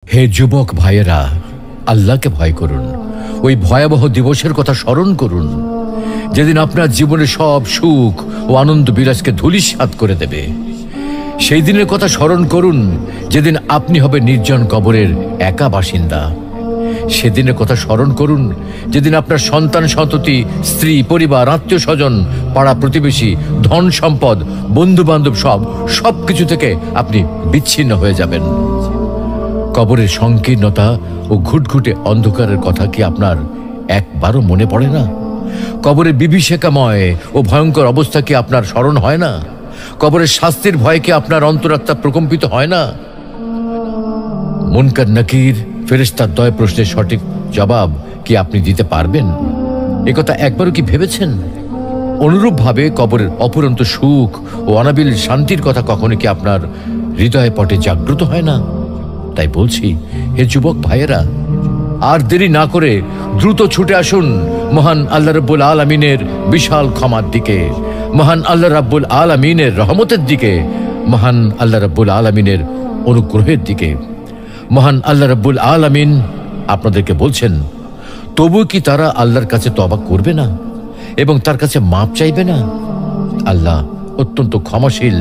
হে যুবক ভাইয়েরা, আল্লাহকে ভয় করুন। ওই ভয়াবহ দিবসের কথা স্মরণ করুন যেদিন আপনার জীবনে সব সুখ ও আনন্দ বিলাসকে ধূলিসাৎ করে দেবে। সেই দিনের কথা স্মরণ করুন যেদিন আপনি হবে নির্জন কবরের একা বাসিন্দা। সেদিনের কথা স্মরণ করুন যেদিন আপনার সন্তান সন্ততি, স্ত্রী, পরিবার, আত্মীয় স্বজন, পাড়া প্রতিবেশী, ধন সম্পদ, বন্ধু বান্ধব সব কিছু থেকে আপনি বিচ্ছিন্ন হয়ে যাবেন। কবরের সংকীর্ণতা ও ঘুটঘুটে অন্ধকারের কথা কি আপনার একবারও মনে পড়ে না? কবরের বিভীষিকাময় ও ভয়ঙ্কর অবস্থা কি আপনার স্মরণ হয় না? কবরের শাস্তির ভয় কি আপনার অন্তরাত্মা প্রকম্পিত হয় না? মুনকার নাকির ফেরেশতার দয় প্রশ্নের সঠিক জবাব কি আপনি দিতে পারবেন? একথা একবারও কি ভেবেছেন? অনুরূপভাবে কবরের অপুরন্ত সুখ ও অনাবিল শান্তির কথা কখনো কি আপনার হৃদয় পটে জাগ্রত হয় না? তাই বলছি, হে যুবক ভাইয়েরা, আর দেরি না করে দ্রুত ছুটে আসুন মহান আল্লাহ রাব্বুল আলামিনের বিশাল ক্ষমার দিকে, মহান আল্লাহ রাব্বুল আলামিনের রহমতের দিকে, মহান আল্লাহ রাব্বুল আলামিনের অনুগ্রহের দিকে। মহান আল্লাহ রাব্বুল আলামিন আপনাদেরকে বলছেন, তবু কি তারা আল্লাহর কাছে তওবা করবে না এবং তার কাছে মাপ চাইবে না? আল্লাহ অত্যন্ত ক্ষমাশীল